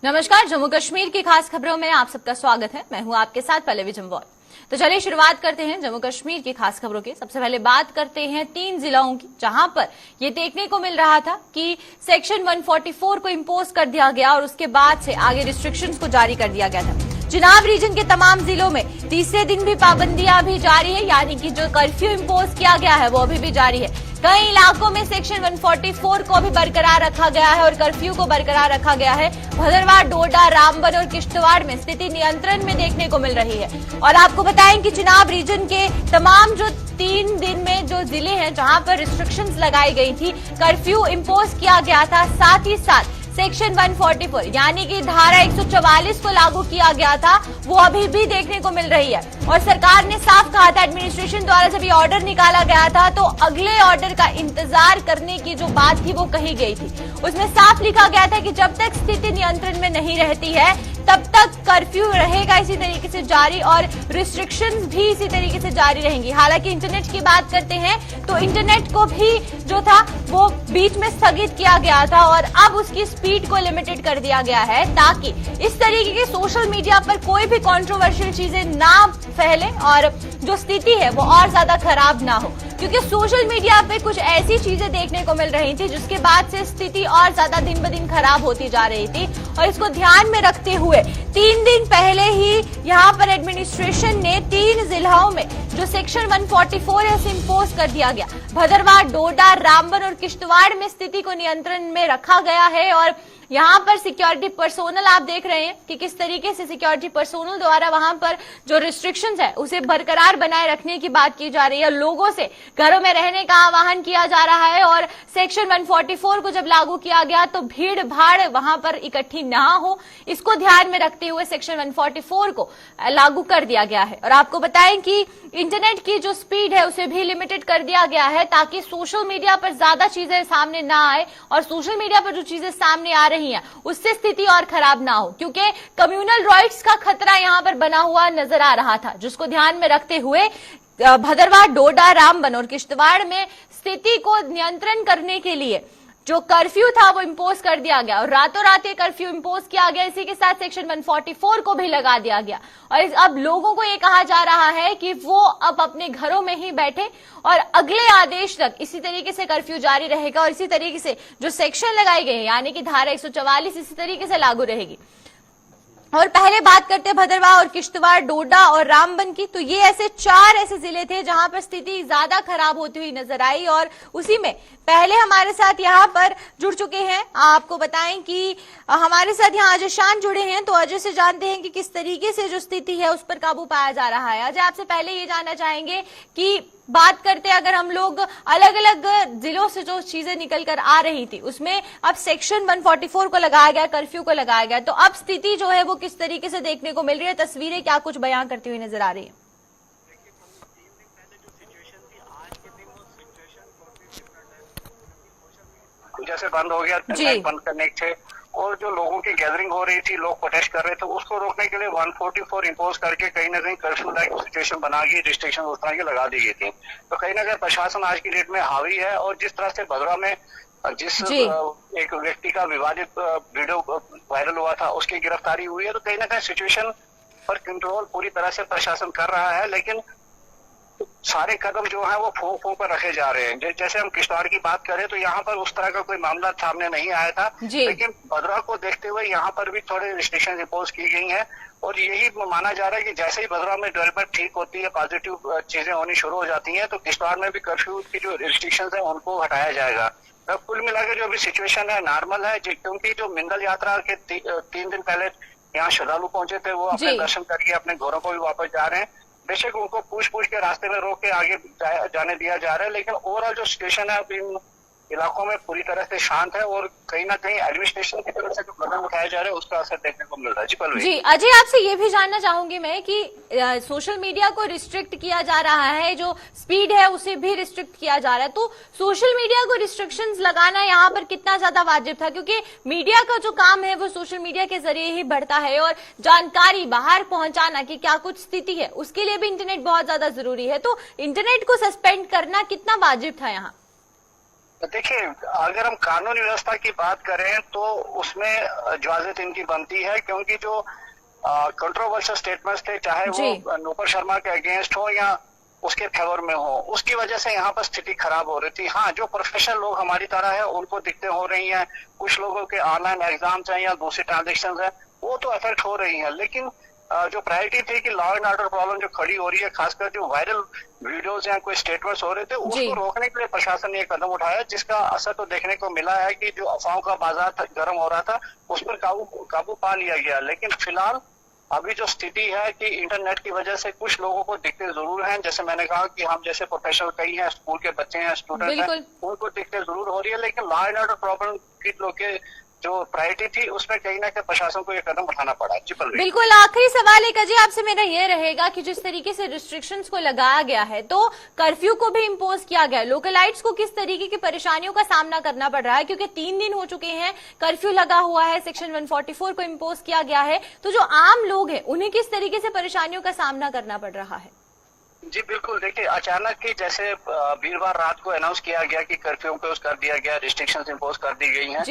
नमस्कार, जम्मू कश्मीर की खास खबरों में आप सबका स्वागत है। मैं हूं आपके साथ पल्लवी जम्वाल। तो चलिए शुरुआत करते हैं जम्मू कश्मीर की खास खबरों की। सबसे पहले बात करते हैं 3 जिलों की, जहां पर ये देखने को मिल रहा था कि सेक्शन 144 को इम्पोज कर दिया गया और उसके बाद से आगे रिस्ट्रिक्शंस को जारी कर दिया गया था। चिनाब रीजन के तमाम जिलों में तीसरे दिन भी पाबंदियां भी जारी है, यानी कि जो कर्फ्यू इम्पोज किया गया है वो अभी भी जारी है। कई इलाकों में सेक्शन 144 को भी बरकरार रखा गया है और कर्फ्यू को बरकरार रखा गया है। भदरवाह, डोडा, रामबन और किश्तवाड़ में स्थिति नियंत्रण में देखने को मिल रही है। और आपको बताएं कि चिनाब रीजन के तमाम जो 3 दिन में जो जिले हैं जहां पर रिस्ट्रिक्शंस लगाई गई थी, कर्फ्यू इम्पोज किया गया था, साथ ही साथ सेक्शन 144 यानी कि धारा 144 को लागू किया गया था, वो अभी भी देखने को मिल रही है। और सरकार ने साफ कहा था, एडमिनिस्ट्रेशन द्वारा जब ये ऑर्डर निकाला गया था तो अगले ऑर्डर का इंतजार करने की जो बात थी वो कही गई थी। उसमें साफ लिखा गया था कि जब तक स्थिति नियंत्रण में नहीं रहती है तब तक कर्फ्यू रहेगा इसी तरीके से जारी और रिस्ट्रिक्शंस भी इसी तरीके से जारी रहेंगी। हालांकि इंटरनेट की बात करते हैं तो इंटरनेट को भी जो था वो बीच में स्थगित किया गया था और अब उसकी स्पीड को लिमिटेड कर दिया गया है, ताकि इस तरीके के सोशल मीडिया पर कोई भी कंट्रोवर्शियल चीजें ना फैले और जो स्थिति है वो और ज्यादा खराब ना हो। क्योंकि सोशल मीडिया पे कुछ ऐसी चीजें देखने को मिल रही थी जिसके बाद से स्थिति और ज्यादा दिन ब दिन खराब होती जा रही थी। और इसको ध्यान में रखते हुए 3 दिन पहले ही यहाँ पर एडमिनिस्ट्रेशन ने 3 जिलों में जो सेक्शन 144 है उसे इम्पोज कर दिया गया। भदरवाह, डोडा, रामबन और किश्तवाड़ में स्थिति को नियंत्रण में रखा गया है। और यहाँ पर सिक्योरिटी पर्सोनल आप देख रहे हैं कि किस तरीके से सिक्योरिटी पर्सोनल द्वारा वहां पर जो रिस्ट्रिक्शंस है उसे बरकरार बनाए रखने की बात की जा रही है। लोगों से घरों में रहने का आह्वान किया जा रहा है और सेक्शन 144 को जब लागू किया गया तो भीड़ भाड़ वहां पर इकट्ठी ना हो, इसको ध्यान में रखते हुए सेक्शन 144 को लागू कर दिया गया है। और आपको बताएं कि इंटरनेट की जो स्पीड है उसे भी लिमिटेड कर दिया गया है, ताकि सोशल मीडिया पर ज्यादा चीजें सामने ना आए और सोशल मीडिया पर जो चीजें सामने आ रही हैं उससे स्थिति और खराब ना हो। क्योंकि कम्युनल राइट्स का खतरा यहां पर बना हुआ नजर आ रहा था, जिसको ध्यान में रखते हुए भदरवाह, डोडा, रामबन और किश्तवाड़ में स्थिति को नियंत्रण करने के लिए जो कर्फ्यू था वो इम्पोज कर दिया गया और रातों रात ये कर्फ्यू इम्पोज किया गया। इसी के साथ सेक्शन 144 को भी लगा दिया गया और अब लोगों को ये कहा जा रहा है कि वो अब अपने घरों में ही बैठे और अगले आदेश तक इसी तरीके से कर्फ्यू जारी रहेगा और इसी तरीके से जो सेक्शन लगाई गई है यानी कि धारा 144 इसी तरीके से लागू रहेगी। और पहले बात करते हैं भदरवाह और किश्तवाड़, डोडा और रामबन की, तो ये ऐसे 4 ऐसे जिले थे जहां पर स्थिति ज्यादा खराब होती हुई नजर आई। और उसी में पहले हमारे साथ यहाँ पर जुड़ चुके हैं, आपको बताएं कि हमारे साथ यहाँ अजय शान जुड़े हैं। तो अजय से जानते हैं कि किस तरीके से जो स्थिति है उस पर काबू पाया जा रहा है। अजय, आपसे पहले ये जानना चाहेंगे कि बात करते अगर हम लोग अलग अलग जिलों से जो चीजें निकल कर आ रही थी उसमें अब सेक्शन 144 को लगाया गया, कर्फ्यू को लगाया गया, तो अब स्थिति जो है वो किस तरीके से देखने को मिल रही है, तस्वीरें क्या कुछ बयां करती हुई नजर आ रही है? जैसे बंद हो गया, बंद करने थे और जो लोगों की गैदरिंग हो रही थी, लोग प्रोटेस्ट कर रहे थे, उसको रोकने के लिए 144 इम्पोज करके कहीं ना कहीं कर्फ्यू लाइक सिचुएशन बना के रिस्ट्रिक्शन उस तरह की लगा दी गई थी। तो कहीं ना कहीं प्रशासन आज की डेट में हावी है और जिस तरह से भदरा में जिस एक व्यक्ति का विवादित वीडियो वायरल हुआ था उसकी गिरफ्तारी हुई है, तो कहीं ना कहीं सिचुएशन पर कंट्रोल पूरी तरह से प्रशासन कर रहा है। लेकिन सारे कदम जो है वो फोंक फोंक पर रखे जा रहे हैं। जैसे हम किश्तवाड़ की बात करें तो यहाँ पर उस तरह का कोई मामला सामने नहीं आया था, लेकिन भदरा को देखते हुए यहाँ पर भी थोड़े रिस्ट्रिक्शन इम्पोज की गई हैं और यही माना जा रहा है कि जैसे ही भदरा में डेवलपमेंट ठीक होती है, पॉजिटिव चीजें होनी शुरू हो जाती हैं, तो किश्तवाड़ में भी कर्फ्यू की जो रिस्ट्रिक्शन है उनको हटाया जाएगा। तो कुल मिलाकर जो अभी सिचुएशन है नॉर्मल है, क्योंकि जो मिंगल यात्रा के 3 दिन पहले यहाँ श्रद्धालु पहुंचे थे वो अपने दर्शन करके अपने घरों को भी वापस जा रहे हैं। बेशक उनको पूछ के रास्ते में रोक के आगे जाने दिया जा रहा है, लेकिन ओवरऑल जो सिचुएशन है इन इलाकों में पूरी तरह से शांत है और कहीं ना कहीं एडमिनिस्ट्रेशन की तरफ से जो कदम उठाए जा रहे हैं उसका असर देखने को मिल रहा है। जी पल्लवी। जी अजय, आपसे ये भी जानना चाहूंगी मैं कि सोशल मीडिया को रिस्ट्रिक्ट किया जा रहा है, जो स्पीड है उसे भी रिस्ट्रिक्ट किया जा रहा है, तो सोशल मीडिया को रिस्ट्रिक्शंस लगाना यहाँ पर कितना ज्यादा वाजिब था? क्योंकि मीडिया का जो काम है वो सोशल मीडिया के जरिए ही बढ़ता है और जानकारी बाहर पहुंचाना कि क्या कुछ स्थिति है उसके लिए भी इंटरनेट बहुत ज्यादा जरूरी है, तो इंटरनेट को सस्पेंड करना कितना वाजिब था यहाँ? देखिए, अगर हम कानून व्यवस्था की बात करें तो उसमें इजाजत इनकी बनती है, क्योंकि जो कंट्रोवर्शियल स्टेटमेंट्स थे, चाहे वो नूपुर शर्मा के अगेंस्ट हो या उसके फेवर में हो, उसकी वजह से यहाँ पर स्थिति खराब हो रही थी। हाँ, जो प्रोफेशनल लोग हमारी तरह है उनको दिक्कतें हो रही हैं, कुछ लोगों के ऑनलाइन एग्जाम्स हैं या दूसरी ट्रांजेक्शन है वो तो अफेक्ट हो रही है, लेकिन जो प्रायोरिटी थी कि लॉ एंड ऑर्डर प्रॉब्लम जो खड़ी हो रही है, खासकर जो वायरल वीडियोस या कोई स्टेटमेंट्स हो रहे थे, उसको रोकने के लिए प्रशासन ने एक कदम उठाया, जिसका असर तो देखने को मिला है कि जो अफवाहों का बाजार गर्म हो रहा था उस पर काबू पा लिया गया। लेकिन फिलहाल अभी जो स्थिति है कि इंटरनेट की वजह से कुछ लोगों को दिक्कतें जरूर हैं, जैसे मैंने कहा कि हम जैसे प्रोफेशनल कई हैं, स्कूल के बच्चे हैं, स्टूडेंट हैं, उनको दिक्कतें जरूर हो रही है, लेकिन लॉ एंड ऑर्डर प्रॉब्लम की लोग के जो प्रायोरिटी थी उसमें कहीं ना कहीं प्रशासन को ये कदम उठाना पड़ा। जी बिल्कुल। आखिरी सवाल एक अजय आपसे मेरा ये रहेगा कि जिस तरीके से रिस्ट्रिक्शंस को लगाया गया है, तो कर्फ्यू को भी इम्पोज किया गया है, लोकलाइट्स को किस तरीके की परेशानियों का सामना करना पड़ रहा है, क्योंकि 3 दिन हो चुके हैं कर्फ्यू लगा हुआ है, सेक्शन 144 को इम्पोज किया गया है, तो जो आम लोग हैं उन्हें किस तरीके से परेशानियों का सामना करना पड़ रहा है? जी बिल्कुल, देखिए अचानक ही जैसे वीरवार रात को अनाउंस किया गया कि कर्फ्यू इम्पोज कर दिया गया, रिस्ट्रिक्शंस इम्पोज कर दी गई हैं।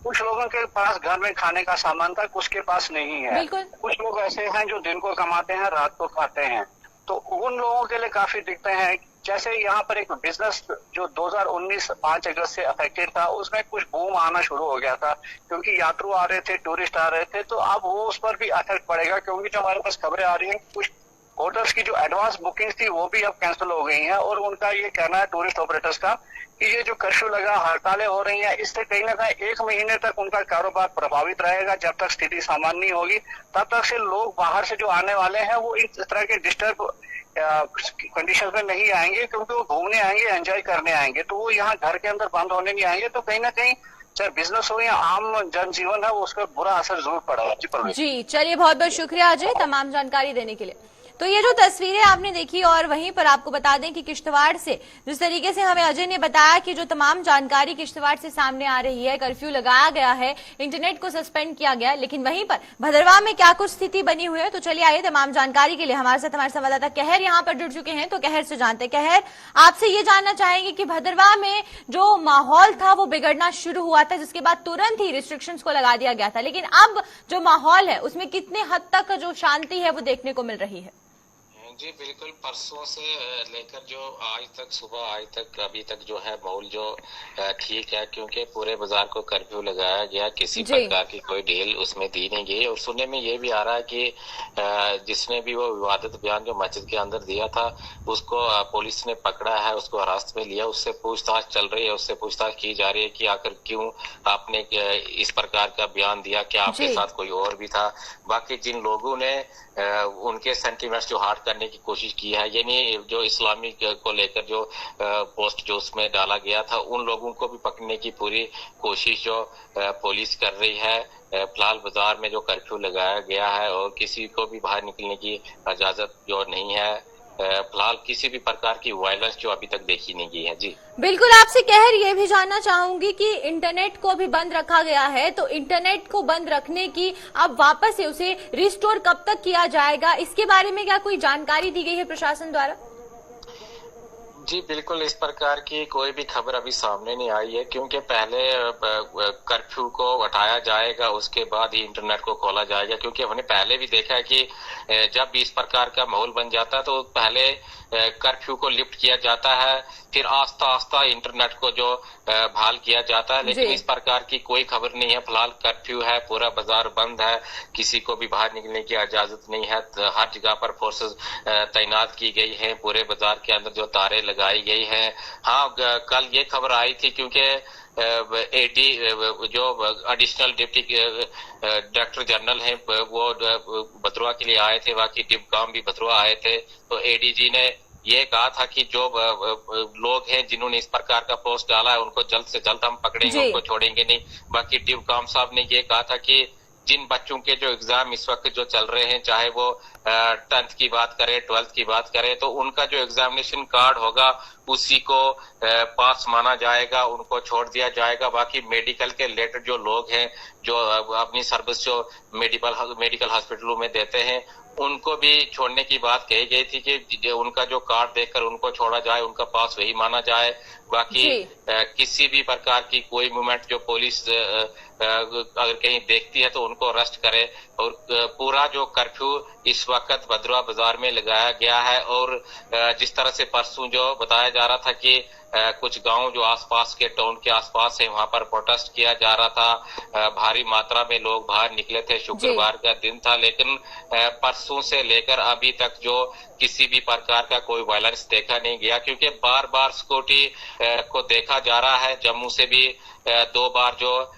कुछ लोगों के पास घर में खाने का सामान था, कुछ के पास नहीं है। कुछ लोग ऐसे हैं जो दिन को कमाते हैं, रात को खाते हैं, तो उन लोगों के लिए काफी दिक्कतें हैं। जैसे यहाँ पर एक बिजनेस जो 2019 5 अगस्त से अफेक्टेड था, उसमें कुछ बूम आना शुरू हो गया था, क्योंकि यात्रु आ रहे थे, टूरिस्ट आ रहे थे, तो अब वो उस पर भी इफेक्ट पड़ेगा, क्योंकि जो हमारे पास खबरें आ रही हैं कुछ होटल्स की जो एडवांस बुकिंग्स थी वो भी अब कैंसिल हो गई हैं, और उनका ये कहना है टूरिस्ट ऑपरेटर्स का कि ये जो कर्फ्यू लगा, हड़तालें हो रही हैं, इससे कहीं ना कहीं 1 महीने तक उनका कारोबार प्रभावित रहेगा। जब तक स्थिति सामान्य नहीं होगी तब तक से लोग बाहर से जो आने वाले हैं वो इस तरह के डिस्टर्ब कंडीशन में नहीं आएंगे, क्योंकि वो घूमने आएंगे, एंजॉय करने आएंगे, तो वो यहाँ घर के अंदर बंद होने नहीं आएंगे। तो कहीं ना कहीं चाहे बिजनेस हो या आम जनजीवन है, उसका बुरा असर जरूर पड़ेगा। जी चलिए, बहुत बहुत शुक्रिया अजय तमाम जानकारी देने के लिए। तो ये जो तस्वीरें आपने देखी, और वहीं पर आपको बता दें कि किश्तवाड़ से जिस तरीके से हमें अजय ने बताया कि जो तमाम जानकारी किश्तवाड़ से सामने आ रही है, कर्फ्यू लगाया गया है, इंटरनेट को सस्पेंड किया गया, लेकिन वहीं पर भदरवा में क्या कुछ स्थिति बनी हुई है, तो चलिए आइए तमाम जानकारी के लिए हमारे साथ हमारे संवाददाता कहर यहाँ पर जुड़ चुके हैं, तो कहर से जानते हैं। कहर, आपसे ये जानना चाहेंगे कि भदरवा में जो माहौल था वो बिगड़ना शुरू हुआ था, जिसके बाद तुरंत ही रिस्ट्रिक्शंस को लगा दिया गया था, लेकिन अब जो माहौल है उसमें कितने हद तक जो शांति है वो देखने को मिल रही है? जी बिल्कुल, परसों से लेकर जो आज तक, सुबह आज तक, अभी तक जो है माहौल जो ठीक है, क्योंकि पूरे बाजार को कर्फ्यू लगाया गया, किसी प्रकार की कोई ढील उसमें दी नहीं गई। और सुनने में ये भी आ रहा है कि जिसने भी वो विवादित बयान जो मस्जिद के अंदर दिया था उसको पुलिस ने पकड़ा है, उसको हिरासत में लिया, उससे पूछताछ चल रही है, उससे पूछताछ की जा रही है कि आखिर क्यों आपने इस प्रकार का बयान दिया, क्या आपके साथ कोई और भी था। बाकी जिन लोगों ने उनके सेंटिमेंट्स जो हार्ट करने की कोशिश की है, यानी जो इस्लामिक को लेकर जो पोस्ट जो उसमें डाला गया था, उन लोगों को भी पकड़ने की पूरी कोशिश जो पुलिस कर रही है। फिलहाल बाजार में जो कर्फ्यू लगाया गया है और किसी को भी बाहर निकलने की इजाजत जो नहीं है, फिलहाल किसी भी प्रकार की वायलेंस जो अभी तक देखी नहीं गई है। जी बिल्कुल, आपसे कहर ये भी जानना चाहूंगी कि इंटरनेट को भी बंद रखा गया है, तो इंटरनेट को बंद रखने की अब वापस से उसे रिस्टोर कब तक किया जाएगा, इसके बारे में क्या कोई जानकारी दी गई है प्रशासन द्वारा? जी बिल्कुल, इस प्रकार की कोई भी खबर अभी सामने नहीं आई है, क्योंकि पहले कर्फ्यू को हटाया जाएगा, उसके बाद ही इंटरनेट को खोला जाएगा। क्योंकि हमने पहले भी देखा है कि जब भी इस प्रकार का माहौल बन जाता है तो पहले कर्फ्यू को लिफ्ट किया जाता है, फिर आस्ता आस्ता इंटरनेट को जो बहाल किया जाता है, लेकिन इस प्रकार की कोई खबर नहीं है। फिलहाल कर्फ्यू है, पूरा बाजार बंद है, किसी को भी बाहर निकलने की इजाजत नहीं है, हर जगह पर फोर्सेस तैनात की गई है, पूरे बाजार के अंदर जो तारे लगाई गई है। हाँ, कल ये खबर आई थी, क्योंकि एडी जो एडिशनल डिप्टी डायरेक्टर जनरल हैं वो भद्रवा के लिए आए थे, बाकी डिपकाम भी भद्रवा आए थे, तो एडीजी ने ये कहा था कि जो लोग हैं जिन्होंने इस प्रकार का पोस्ट डाला है उनको जल्द से जल्द हम पकड़ेंगे, उनको छोड़ेंगे नहीं। बाकी डिपकाम साहब ने ये कहा था कि जिन बच्चों के जो एग्जाम इस वक्त जो चल रहे हैं, चाहे वो 10th की बात करें, 12th की बात करें, तो उनका जो एग्जामिनेशन कार्ड होगा उसी को पास माना जाएगा, उनको छोड़ दिया जाएगा। बाकी मेडिकल के रिलेटेड जो लोग हैं, जो अपनी सर्विस जो मेडिकल हॉस्पिटलों में देते हैं, उनको भी छोड़ने की बात कही गई थी कि उनका जो कार्ड देखकर उनको छोड़ा जाए, उनका पास वही माना जाए। बाकी किसी भी प्रकार की कोई मूवमेंट जो पुलिस अगर कहीं देखती है तो उनको अरेस्ट करे। और पूरा जो कर्फ्यू इस वक्त भद्रवा बाजार में लगाया गया है। और जिस तरह से परसों जो बताया जा रहा था कि कुछ गांव जो आसपास के टाउन के आसपास है वहां पर प्रोटेस्ट किया जा रहा था, भारी मात्रा में लोग बाहर निकले थे, शुक्रवार का दिन था। लेकिन परसों से लेकर अभी तक जो किसी भी प्रकार का कोई वायलेंस देखा नहीं गया, क्योंकि बार बार सिक्योरिटी को देखा जा रहा है। जम्मू से भी 2 बार जो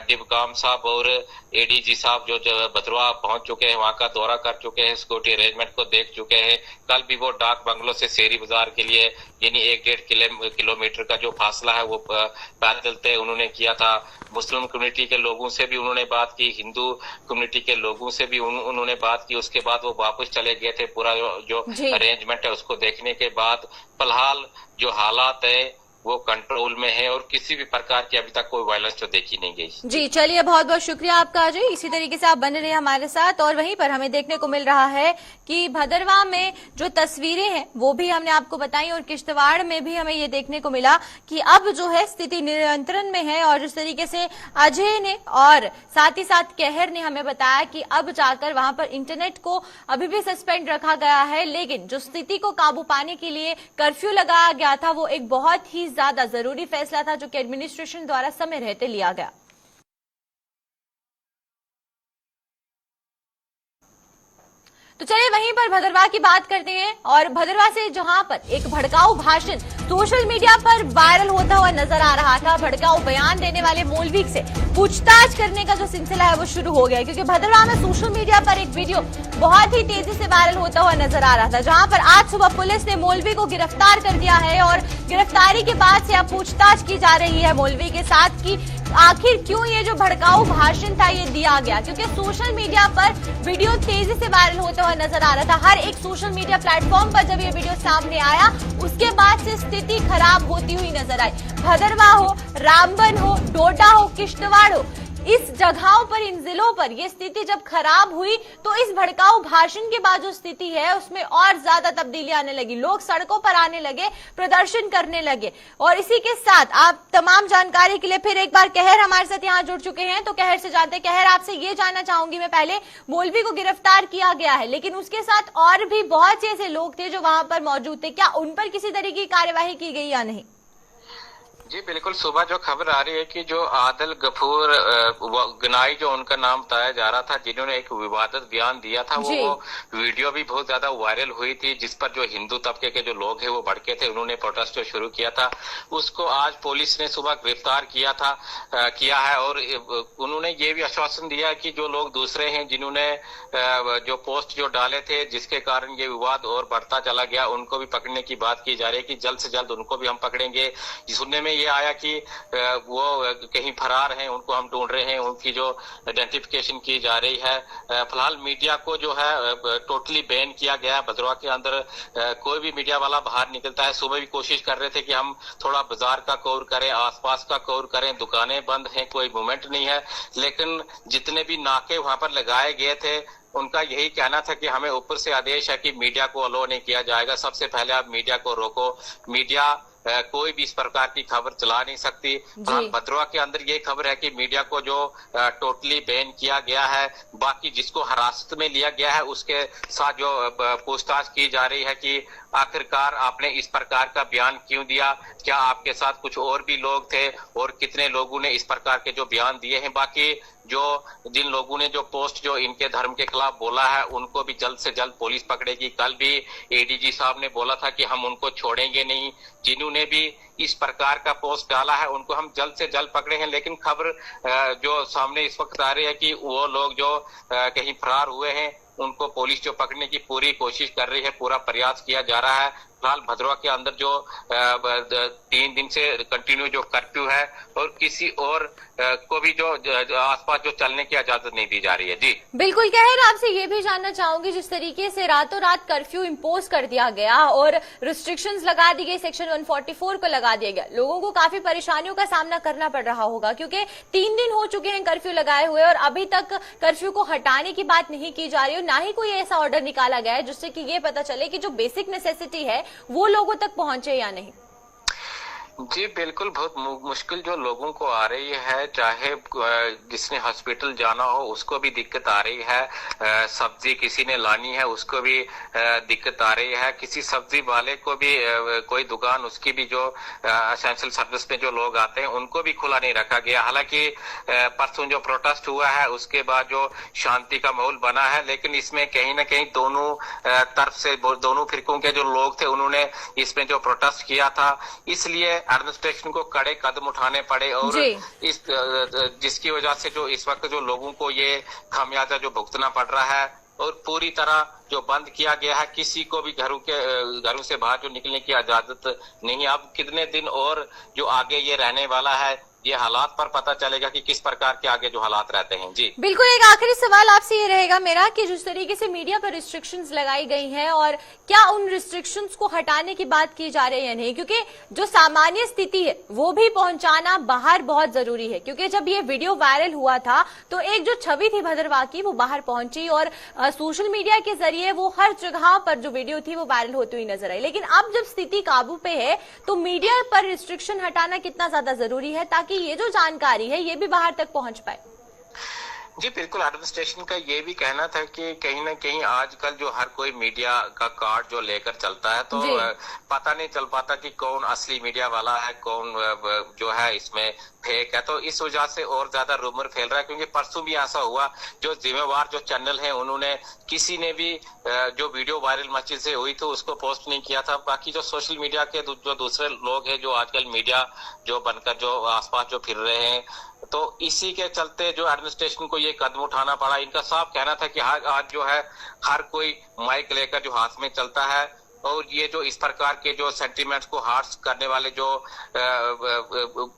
डिबगाम साहब और एडीजी साहब जो भद्रवा पहुंच चुके हैं, वहां का दौरा कर चुके हैं, सिक्योरिटी अरेंजमेंट को देख चुके हैं। कल भी वो डाक बंगलों से शेरी बाजार के लिए यानी 1-1.5 किलोमीटर का जो फासला है वो पैदल तय उन्होंने किया था। मुस्लिम कम्युनिटी के लोगों से भी उन्होंने बात की, हिंदू कम्युनिटी के लोगों से भी उन्होंने बात की। उसके बाद वो वापस चले गए थे। पूरा जो अरेंजमेंट है उसको देखने के बाद फिलहाल जो हालात है वो कंट्रोल में है और किसी भी प्रकार की अभी तक कोई वायलेंस तो देखी नहीं गई। जी चलिए, बहुत बहुत शुक्रिया आपका अजय। इसी तरीके से आप बने रहे हमारे साथ। और वहीं पर हमें देखने को मिल रहा है कि भदरवा में जो तस्वीरें हैं वो भी हमने आपको बताई और किश्तवाड़ में भी हमें ये देखने को मिला कि अब जो है स्थिति नियंत्रण में है। और जिस तरीके से अजय ने और साथ ही साथ कहर ने हमें बताया कि अब जाकर वहां पर इंटरनेट को अभी भी सस्पेंड रखा गया है, लेकिन जो स्थिति को काबू पाने के लिए कर्फ्यू लगाया गया था वो एक बहुत ही ज्यादा जरूरी फैसला था जो कि एडमिनिस्ट्रेशन द्वारा समय रहते लिया गया। तो चलिए वहीं पर भदरवा की बात करते हैं। और भदरवा से जहां पर एक भड़काऊ भाषण सोशल मीडिया पर वायरल होता हुआ नजर आ रहा था, भड़काऊ बयान देने वाले मौलवी से पूछताछ करने का जो सिलसिला है वो शुरू हो गया, क्योंकि भदरवा में सोशल मीडिया पर एक वीडियो बहुत ही तेजी से वायरल होता हुआ नजर आ रहा था, जहां पर आज सुबह पुलिस ने मौलवी को गिरफ्तार कर दिया है। और गिरफ्तारी के बाद से अब पूछताछ की जा रही है मौलवी के साथ कि आखिर क्यों ये जो भड़काऊ भाषण था ये दिया गया, क्योंकि सोशल मीडिया पर वीडियो तेजी से वायरल होता हुआ नजर आ रहा था। हर एक सोशल मीडिया प्लेटफॉर्म पर जब ये वीडियो सामने आया उसके बाद से स्थिति खराब होती हुई नजर आई। भदरवा हो, रामबन हो, डोडा हो, किश्तवाड़ हो, इस जगहों पर, इन जिलों पर ये स्थिति जब खराब हुई तो इस भड़काऊ भाषण के बाद जो स्थिति है उसमें और ज्यादा तब्दीली आने लगी। लोग सड़कों पर आने लगे, प्रदर्शन करने लगे। और इसी के साथ आप तमाम जानकारी के लिए फिर एक बार कहर हमारे साथ यहाँ जुड़ चुके हैं, तो कहर से जानते हैं। कहर, आपसे ये जानना चाहूंगी मैं, पहले मौलवी को गिरफ्तार किया गया है, लेकिन उसके साथ और भी बहुत से ऐसे लोग थे जो वहां पर मौजूद थे, क्या उन पर किसी तरीके की कार्यवाही की गई या नहीं? जी बिल्कुल, सुबह जो खबर आ रही है कि जो आदिल गफूर गनाई जो उनका नाम बताया जा रहा था, जिन्होंने एक विवादित बयान दिया था, वो वीडियो भी बहुत ज्यादा वायरल हुई थी, जिस पर जो हिंदू तबके के जो लोग हैं वो भड़के थे, उन्होंने प्रोटेस्ट जो शुरू किया था। उसको आज पुलिस ने सुबह गिरफ्तार किया है। और उन्होंने ये भी आश्वासन दिया कि जो लोग दूसरे हैं जिन्होंने जो पोस्ट जो डाले थे जिसके कारण ये विवाद और बढ़ता चला गया, उनको भी पकड़ने की बात की जा रही है कि जल्द से जल्द उनको भी हम पकड़ेंगे। सुनने में ये आया कि वो कहीं फरार हैं, उनको हम ढूंढ रहे हैं, उनकी जो आइडेंटिफिकेशन की जा रही है। फिलहाल मीडिया को जो है टोटली बैन किया गया है। भदरवा के अंदर कोई भी मीडिया वाला बाहर निकलता है, सुबह भी कोशिश कर रहे थे कि हम थोड़ा बाजार का कवर करें, आसपास का कवर करें, दुकानें बंद हैं, कोई मूवमेंट नहीं है। लेकिन जितने भी नाके वहां पर लगाए गए थे उनका यही कहना था कि हमें ऊपर से आदेश है कि मीडिया को अलो नहीं किया जाएगा, सबसे पहले आप मीडिया को रोको, मीडिया कोई भी इस प्रकार की खबर चला नहीं सकती। भदरवा के अंदर ये खबर है कि मीडिया को जो टोटली बैन किया गया है। बाकी जिसको हिरासत में लिया गया है उसके साथ जो पूछताछ की जा रही है कि आखिरकार आपने इस प्रकार का बयान क्यों दिया, क्या आपके साथ कुछ और भी लोग थे और कितने लोगों ने इस प्रकार के जो बयान दिए हैं। बाकी जो जिन लोगों ने जो पोस्ट जो इनके धर्म के खिलाफ बोला है उनको भी जल्द से जल्द पुलिस पकड़ेगी। कल भी एडीजी साहब ने बोला था कि हम उनको छोड़ेंगे नहीं, जिन्होंने भी इस प्रकार का पोस्ट डाला है उनको हम जल्द से जल्द पकड़ेंगे। लेकिन खबर जो सामने इस वक्त आ रही है कि वो लोग जो कहीं फरार हुए हैं उनको पुलिस जो पकड़ने की पूरी कोशिश कर रही है, पूरा प्रयास किया जा रहा है। फिलहाल भद्रवा के अंदर जो 3 दिन से कंटिन्यू जो कर्फ्यू है और किसी और को भी जो आसपास जो चलने की इजाजत नहीं दी जा रही है। जी बिल्कुल, कहर आपसे ये भी जानना चाहूंगी, जिस तरीके से रातों रात कर्फ्यू इंपोज कर दिया गया और रिस्ट्रिक्शंस लगा दी गई, सेक्शन 144 को लगा दिया गया, लोगों को काफी परेशानियों का सामना करना पड़ रहा होगा क्योंकि 3 दिन हो चुके हैं कर्फ्यू लगाए हुए और अभी तक कर्फ्यू को हटाने की बात नहीं की जा रही और ना ही कोई ऐसा ऑर्डर निकाला गया है जिससे कि ये पता चले कि जो बेसिक नेसेसिटी है वो लोगों तक पहुंचे या नहीं। जी बिल्कुल, बहुत मुश्किल जो लोगों को आ रही है, चाहे जिसने हॉस्पिटल जाना हो उसको भी दिक्कत आ रही है, सब्जी किसी ने लानी है उसको भी दिक्कत आ रही है, किसी सब्जी वाले को भी कोई दुकान उसकी भी जो एसेंशियल सर्विस में जो लोग आते हैं उनको भी खुला नहीं रखा गया। हालांकि परसों जो प्रोटेस्ट हुआ है उसके बाद जो शांति का माहौल बना है, लेकिन इसमें कहीं ना कहीं दोनों तरफ से दोनों फिरकों के जो लोग थे उन्होंने इसमें जो प्रोटेस्ट किया था, इसलिए एडमिनिस्ट्रेशन को कड़े कदम उठाने पड़े और इस जिसकी वजह से जो इस वक्त जो लोगों को ये खामियाजा जो भुगतना पड़ रहा है और पूरी तरह जो बंद किया गया है, किसी को भी घरों से बाहर जो निकलने की इजाजत नहीं। अब कितने दिन और जो आगे ये रहने वाला है, ये हालात पर पता चलेगा कि किस प्रकार के आगे जो हालात रहते हैं। जी बिल्कुल, एक आखिरी सवाल आपसे ये रहेगा मेरा कि जिस तरीके से मीडिया पर रिस्ट्रिक्शंस लगाई गई हैं और क्या उन रिस्ट्रिक्शंस को हटाने की बात की जा रही है या नहीं, क्योंकि जो सामान्य स्थिति है वो भी पहुंचाना बाहर बहुत जरूरी है, क्योंकि जब ये वीडियो वायरल हुआ था तो एक जो छवि थी भद्रवा की वो बाहर पहुंची और सोशल मीडिया के जरिए वो हर जगह पर जो वीडियो थी वो वायरल होती हुई नजर आई। लेकिन अब जब स्थिति काबू पे है तो मीडिया पर रिस्ट्रिक्शन हटाना कितना ज्यादा जरूरी है ताकि ये जो जानकारी है ये भी बाहर तक पहुंच पाए। जी बिल्कुल, एडमिनिस्ट्रेशन का ये भी कहना था कि कहीं ना कहीं आजकल जो हर कोई मीडिया का कार्ड जो लेकर चलता है तो पता नहीं चल पाता कि कौन असली मीडिया वाला है, कौन जो है इसमें फेक है, तो इस वजह से और ज्यादा रूमर फैल रहा है। क्योंकि परसों भी ऐसा हुआ, जो जिम्मेवार जो चैनल है उन्होंने किसी ने भी जो वीडियो वायरल मस्जिद से हुई थी उसको पोस्ट नहीं किया था। बाकी जो सोशल मीडिया के जो दूसरे लोग हैं जो आजकल मीडिया जो बनकर जो आसपास जो फिर रहे हैं, तो इसी के चलते जो एडमिनिस्ट्रेशन को ये कदम उठाना पड़ा। इनका साफ कहना था कि आज जो है हर कोई माइक लेकर जो हाथ में चलता है और ये जो इस प्रकार के जो सेंटिमेंट्स को हार्श करने वाले जो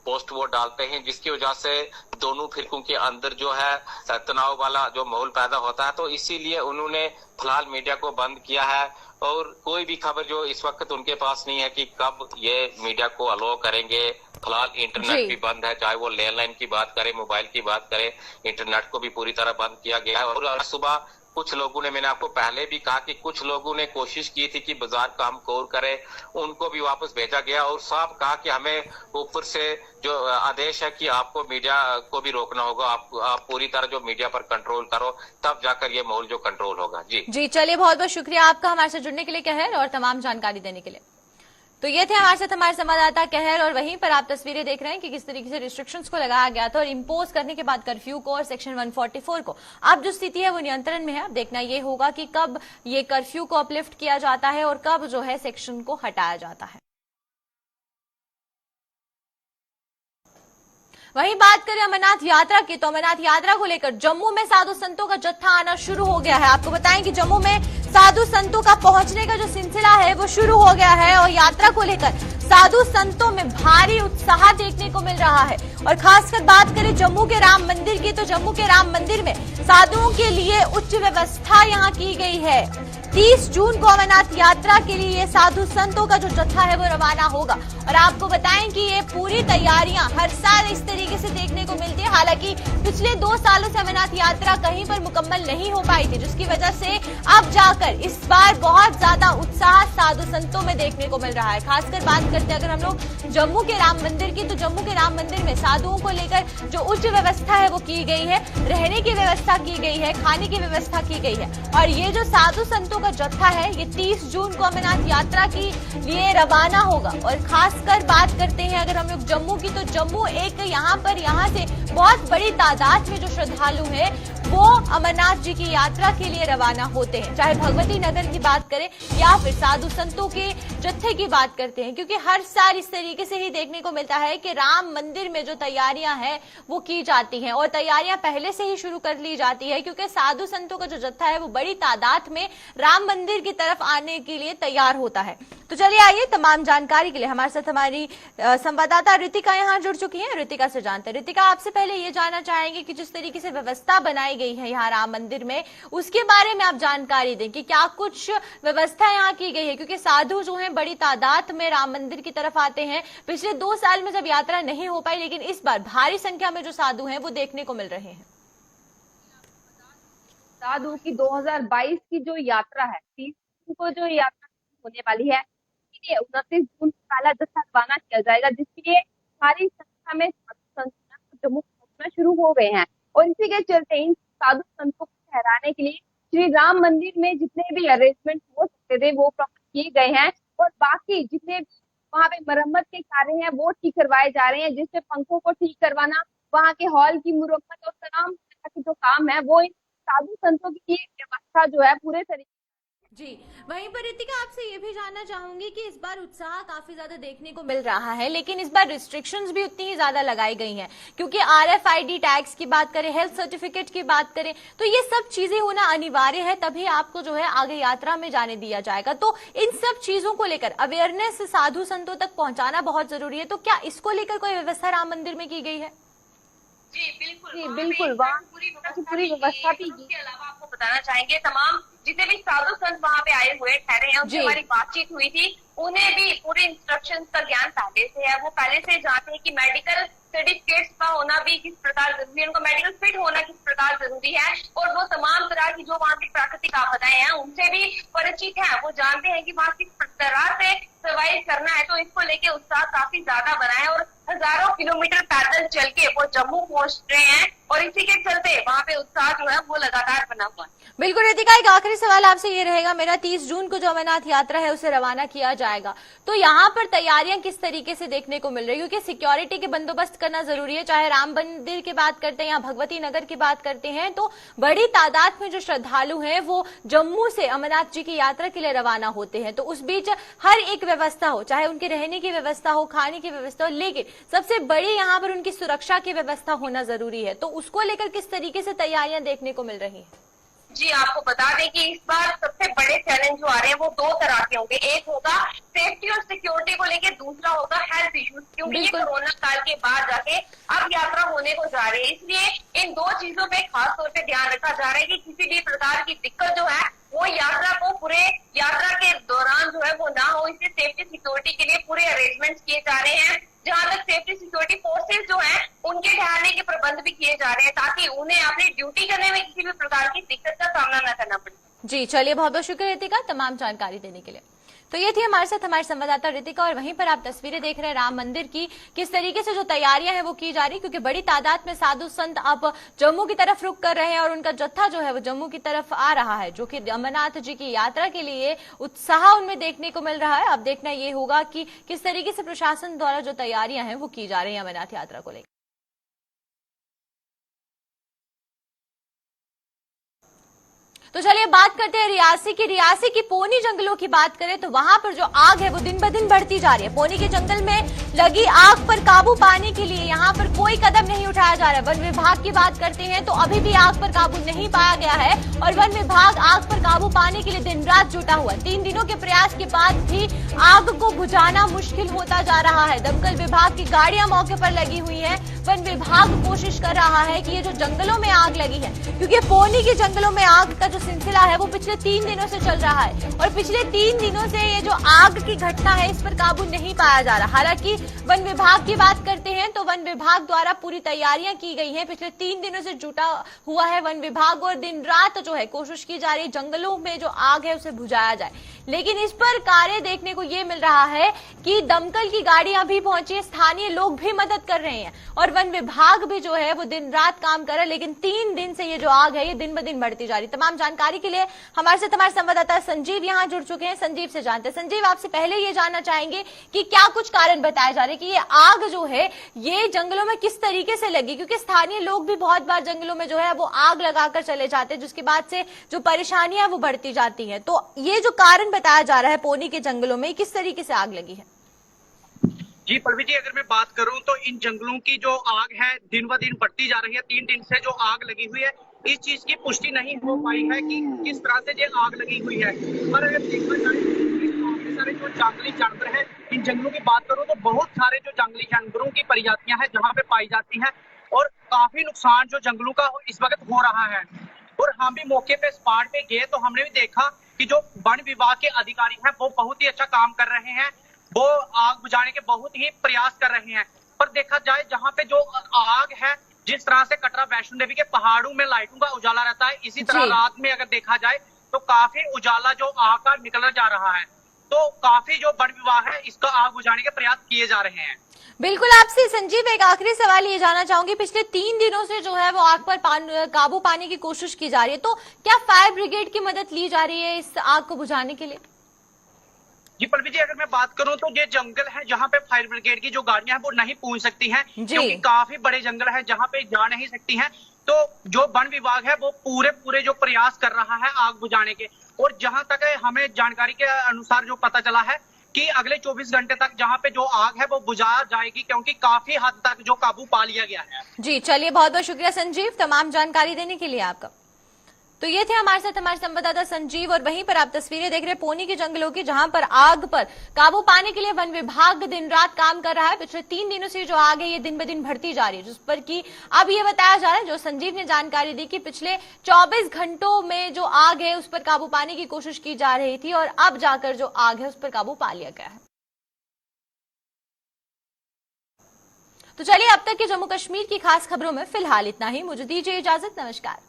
पोस्ट वो डालते हैं, जिसकी वजह से दोनों फिरकों के अंदर जो है तनाव वाला जो माहौल पैदा होता है, तो इसीलिए उन्होंने फिलहाल मीडिया को बंद किया है और कोई भी खबर जो इस वक्त उनके पास नहीं है कि कब ये मीडिया को अलाउ करेंगे। फिलहाल इंटरनेट भी बंद है, चाहे वो लैंडलाइन की बात करें, मोबाइल की बात करें, इंटरनेट को भी पूरी तरह बंद किया गया है। और सुबह कुछ लोगों ने, मैंने आपको पहले भी कहा कि कुछ लोगों ने कोशिश की थी कि बाजार का हम कवर करें, उनको भी वापस भेजा गया और साफ कहा कि हमें ऊपर से जो आदेश है कि आपको मीडिया को भी रोकना होगा, आप पूरी तरह जो मीडिया पर कंट्रोल करो, तब जाकर ये माहौल जो कंट्रोल होगा। जी चलिए, बहुत बहुत शुक्रिया आपका हमारे साथ जुड़ने के लिए कहर और तमाम जानकारी देने के लिए। तो ये थे हमारे साथ हमारे संवाददाता कहर और वहीं पर आप तस्वीरें देख रहे हैं कि किस तरीके से रिस्ट्रिक्शंस को लगाया गया था और इंपोज करने के बाद कर्फ्यू को और सेक्शन 144 को अब जो स्थिति है वो नियंत्रण में है। अब देखना ये होगा कि कब ये कर्फ्यू को अपलिफ्ट किया जाता है और कब जो है सेक्शन को हटाया जाता है। वहीं बात करें अमरनाथ यात्रा की, तो अमरनाथ यात्रा को लेकर जम्मू में साधु संतों का जत्था आना शुरू हो गया है। आपको बताएं कि जम्मू में साधु संतों का पहुंचने का जो सिलसिला है वो शुरू हो गया है और यात्रा को लेकर साधु संतों में भारी उत्साह देखने को मिल रहा है। और खासकर बात करें जम्मू के राम मंदिर की, तो जम्मू के राम मंदिर में साधुओं के लिए उच्च व्यवस्था यहाँ की गई है। 30 जून को अमरनाथ यात्रा के लिए साधु संतों का जो जत्था है वो रवाना होगा और आपको बताएं कि ये पूरी तैयारियां हर साल इस तरीके से देखने को मिलती है। हालांकि पिछले 2 सालों से अमरनाथ यात्रा कहीं पर मुकम्मल नहीं हो पाई थी, जिसकी वजह से अब जाकर इस बार बहुत ज्यादा उत्साह साधु संतों में देखने को मिल रहा है। खासकर बात करते हैं अगर हम लोग जम्मू के राम मंदिर की, तो जम्मू के राम मंदिर में साधुओं को लेकर जो उच्च व्यवस्था है वो की गई है, रहने की व्यवस्था की गई है, खाने की व्यवस्था की गई है। और ये जो साधु संतों का जत्था है ये 30 जून को अमरनाथ यात्रा के लिए रवाना होगा। और खासकर बात करते हैं अगर हम लोग जम्मू की, तो जम्मू एक यहाँ से बहुत बड़ी तादाद में जो श्रद्धालु है वो अमरनाथ जी की यात्रा के लिए रवाना होते हैं, चाहे भगवती नगर की बात करें या फिर साधु संतों के जत्थे की बात करते हैं, क्योंकि हर साल इस तरीके से ही देखने को मिलता है कि राम मंदिर में जो तैयारियां हैं वो की जाती हैं और तैयारियां पहले से ही शुरू कर ली जाती है, क्योंकि साधु संतों का जो जत्था है वो बड़ी तादाद में राम मंदिर की तरफ आने के लिए तैयार होता है। तो चलिए आइए, तमाम जानकारी के लिए हमारे साथ हमारी संवाददाता रितिका यहाँ जुड़ चुकी हैं। रितिका से जानते हैं। रितिका, आपसे पहले ये जानना चाहेंगे कि जिस तरीके से व्यवस्था बनाई गई है यहाँ राम मंदिर में, उसके बारे में आप जानकारी दें कि क्या कुछ व्यवस्था यहाँ की गई है, क्योंकि साधु जो है बड़ी तादाद में राम मंदिर की तरफ आते हैं। पिछले 2 साल में जब यात्रा नहीं हो पाई, लेकिन इस बार भारी संख्या में जो साधु हैं वो देखने को मिल रहे हैं। साधु की 2022 की जो यात्रा है, 30 जून को जो यात्रा होने वाली है, 29 जून को काला जत्था रवाना किया जाएगा, जिसके लिए भारी संख्या में साधु संत जम्मू पहुंचना शुरू हो गए हैं। और इसी के चलते इन साधु संतों को ठहराने के लिए श्री राम मंदिर में जितने भी अरेंजमेंट हो सकते थे वो किए गए हैं, और बाकी जितने वहां पे मरम्मत के कार्य हैं वो ठीक करवाए जा रहे हैं, जिससे पंखों को ठीक करवाना, वहां के हॉल की मुरम्मत और तमाम तरह के जो काम है वो इन साधु संतों की ये व्यवस्था जो है पूरे तरीके। जी, वहीं पर रितिका, आपसे ये भी जानना चाहूंगी कि इस बार उत्साह काफी ज्यादा देखने को मिल रहा है, लेकिन इस बार रिस्ट्रिक्शंस भी उतनी ही ज्यादा लगाई गई हैं, क्योंकि RFID टैग्स की बात करें, हेल्थ सर्टिफिकेट की बात करें, तो ये सब चीजें होना अनिवार्य है, तभी आपको जो है आगे यात्रा में जाने दिया जाएगा। तो इन सब चीजों को लेकर अवेयरनेस साधु संतों तक पहुंचाना बहुत जरूरी है। तो क्या इसको लेकर कोई व्यवस्था राम मंदिर में की गई है? जी बिल्कुल, वहाँ पूरी व्यवस्था भी। इसके अलावा आपको बताना चाहेंगे, तमाम जितने भी साधु संत वहाँ पे आए हुए ठहरे हैं, उनसे हमारी बातचीत हुई थी, उन्हें भी पूरे इंस्ट्रक्शंस का ज्ञान पहले से है। वो पहले से जानते हैं कि मेडिकल सर्टिफिकेट्स का होना भी किस प्रकार जरूरी है, उनका मेडिकल फिट होना किस प्रकार जरूरी है, और वो तमाम तरह की जो वहाँ की प्राकृतिक आपदाएं हैं उनसे भी परिचित है। वो जानते हैं कि वहाँ किस तरह से सर्वाइव करना है, तो इसको लेके उत्साह काफी ज्यादा बना है, और हजारों किलोमीटर पैदल चल के वो जम्मू पहुंच रहे हैं, और इसी के चलते वहाँ पे उत्साह जो है वो लगातार बना हुआ है। बिल्कुल रितिका, एक आखिरी सवाल आपसे ये रहेगा मेरा, 30 जून को जो अमरनाथ यात्रा है उसे रवाना किया जाएगा, तो यहाँ पर तैयारियां किस तरीके से देखने को मिल रही है? क्योंकि सिक्योरिटी के बंदोबस्त करना जरूरी है, चाहे राम मंदिर की बात करते हैं या भगवती नगर की बात करते हैं, तो बड़ी तादाद में जो श्रद्धालु हैं वो जम्मू से अमरनाथ जी की यात्रा के लिए रवाना होते हैं। तो उस बीच हर एक व्यवस्था हो, चाहे उनके रहने की व्यवस्था हो, खाने की व्यवस्था हो, लेकिन सबसे बड़ी यहाँ पर उनकी सुरक्षा की व्यवस्था होना जरूरी है। तो उसको लेकर किस तरीके से तैयारियां देखने को मिल रही हैं? जी, आपको बता दें कि इस बार सबसे बड़े चैलेंज जो आ रहे हैं वो 2 तरह के होंगे। एक होगा सेफ्टी और सिक्योरिटी को लेके, दूसरा होगा हेल्थ इश्यूज, क्योंकि ये कोरोना काल के बाद जाके अब यात्रा होने को जा रही है। इसलिए इन 2 चीजों पे खास तौर पे ध्यान रखा जा रहा है कि किसी भी प्रकार की दिक्कत जो है वो यात्रा को पूरे यात्रा के दौरान जो है वो ना हो। इसलिए सेफ्टी सिक्योरिटी के लिए पूरे अरेंजमेंट किए जा रहे हैं। जहां तक सेफ्टी सिक्योरिटी फोर्सेज जो है उनके ठहरने के प्रबंध भी किए जा रहे हैं, ताकि उन्हें अपनी ड्यूटी करने में किसी भी प्रकार की दिक्कत का सामना न करना पड़े। जी चलिए, बहुत बहुत शुक्रिया रितिका तमाम जानकारी देने के लिए। तो ये थी हमारे साथ हमारे संवाददाता रितिका, और वहीं पर आप तस्वीरें देख रहे हैं राम मंदिर की, किस तरीके से जो तैयारियां हैं वो की जा रही, क्योंकि बड़ी तादाद में साधु संत अब जम्मू की तरफ रुक कर रहे हैं, और उनका जत्था जो है वो जम्मू की तरफ आ रहा है, जो कि अमरनाथ जी की यात्रा के लिए उत्साह उनमें देखने को मिल रहा है। अब देखना ये होगा कि किस तरीके से प्रशासन द्वारा जो तैयारियां हैं वो की जा रही है अमरनाथ यात्रा को लेकर। तो चलिए बात करते हैं रियासी की पोनी जंगलों की बात करें तो वहां पर जो आग है वो दिन ब दिन बढ़ती जा रही है। पोनी के जंगल में लगी आग पर काबू पाने के लिए यहाँ पर कोई कदम नहीं उठाया जा रहा है। वन विभाग की बात करते हैं तो अभी भी आग पर काबू नहीं पाया गया है, और वन विभाग आग पर काबू पाने के लिए दिन रात जुटा हुआ है। 3 दिनों के प्रयास के बाद भी आग को बुझाना मुश्किल होता जा रहा है। दमकल विभाग की गाड़ियां मौके पर लगी हुई है। वन विभाग कोशिश कर रहा है कि ये जो जंगलों में आग लगी है, क्योंकि पोनी के जंगलों में आग का जो सिलसिला है वो पिछले 3 दिनों से चल रहा है, और पिछले 3 दिनों से ये जो आग की घटना है इस पर काबू नहीं पाया जा रहा। हालांकि वन विभाग की बात करते हैं तो वन विभाग द्वारा पूरी तैयारियां की गई हैं। पिछले 3 दिनों से जुटा हुआ है वन विभाग, और दिन रात जो है कोशिश की जा रही है जंगलों में जो आग है उसे बुझाया जाए। लेकिन इस पर कार्य देखने को ये मिल रहा है कि दमकल की गाड़ियां भी पहुंची, स्थानीय लोग भी मदद कर रहे हैं, और वन विभाग भी जो है वो दिन रात काम कर रहा है। लेकिन 3 दिन से ये जो आग है ये दिन ब दिन बढ़ती जा रही। तमाम जानकारी के लिए हमारे साथ हमारे संवाददाता संजीव यहाँ जुड़ चुके हैं। संजीव से जानते हैं। संजीव, आपसे पहले ये जानना चाहेंगे कि क्या कुछ कारण बताए जा रहे हैं कि ये आग जो है ये जंगलों में किस तरीके से लगी, क्योंकि स्थानीय लोग भी बहुत बार जंगलों में जो है वो आग लगाकर चले जाते हैं, जिसके बाद से जो परेशानियां वो बढ़ती जाती है। तो ये जो कारण बताया जा रहा है पोनी के जंगलों में, किस तरीके से आग लगी है? जी पल्लवी जी, अगर मैं बात करूं तो इन जंगलों की जो आग है दिन ब दिन बढ़ती जा रही है। 3 दिन से जो आग लगी हुई है इस चीज की पुष्टि नहीं हो पाई है कि किस तरह से ये आग लगी हुई है। पर अगर देखा जाए सारे जो जंगली जानवर है, इन जंगलों की बात करूं तो बहुत सारे जो जंगली जानवरों की प्रजातियां हैं जहां पे पाई जाती हैं और काफी नुकसान जो जंगलों का इस वक्त हो रहा है। और हम भी मौके पे स्पॉट पे गए तो हमने भी देखा कि जो वन विभाग के अधिकारी हैं वो बहुत ही अच्छा काम कर रहे हैं, वो आग बुझाने के बहुत ही प्रयास कर रहे हैं। पर देखा जाए जहाँ पे जो आग है, जिस तरह से कटरा वैष्णो देवी के पहाड़ों में लाइटों का उजाला रहता है, इसी तरह रात में अगर देखा जाए तो काफी उजाला जो आग का निकल जा रहा है। तो काफी जो वन विभाग है इसका आग बुझाने के प्रयास किए जा रहे हैं। बिल्कुल। आपसे संजीव एक आखिरी सवाल ये जानना चाहूंगी, पिछले 3 दिनों से जो है वो आग पर काबू पाने की कोशिश की जा रही है, तो क्या फायर ब्रिगेड की मदद ली जा रही है इस आग को बुझाने के लिए? जी पल्लवी जी, अगर मैं बात करूं तो ये जंगल है जहां पे फायर ब्रिगेड की जो गाड़ियां हैं वो नहीं पहुंच सकती हैं, क्योंकि काफी बड़े जंगल है जहां पे जा नहीं सकती हैं। तो जो वन विभाग है वो पूरे जो प्रयास कर रहा है आग बुझाने के। और जहां तक हमें जानकारी के अनुसार जो पता चला है कि अगले 24 घंटे तक जहां पे जो आग है वो बुझा जाएगी, क्योंकि काफी हद तक जो काबू पा लिया गया है। जी चलिए, बहुत बहुत शुक्रिया संजीव तमाम जानकारी देने के लिए आपका। तो ये थे हमारे साथ हमारे संवाददाता संजीव, और वहीं पर आप तस्वीरें देख रहे हैं पोनी के जंगलों की, जहां पर आग पर काबू पाने के लिए वन विभाग दिन रात काम कर रहा है। पिछले 3 दिनों से जो आग है ये दिन ब दिन बढ़ती जा रही है, जिस पर कि अब ये बताया जा रहा है, जो संजीव ने जानकारी दी कि पिछले 24 घंटों में जो आग है उस पर काबू पाने की कोशिश की जा रही थी और अब जाकर जो आग है उस पर काबू पा लिया गया है। तो चलिए, अब तक के जम्मू कश्मीर की खास खबरों में फिलहाल इतना ही। मुझे दीजिए इजाजत, नमस्कार।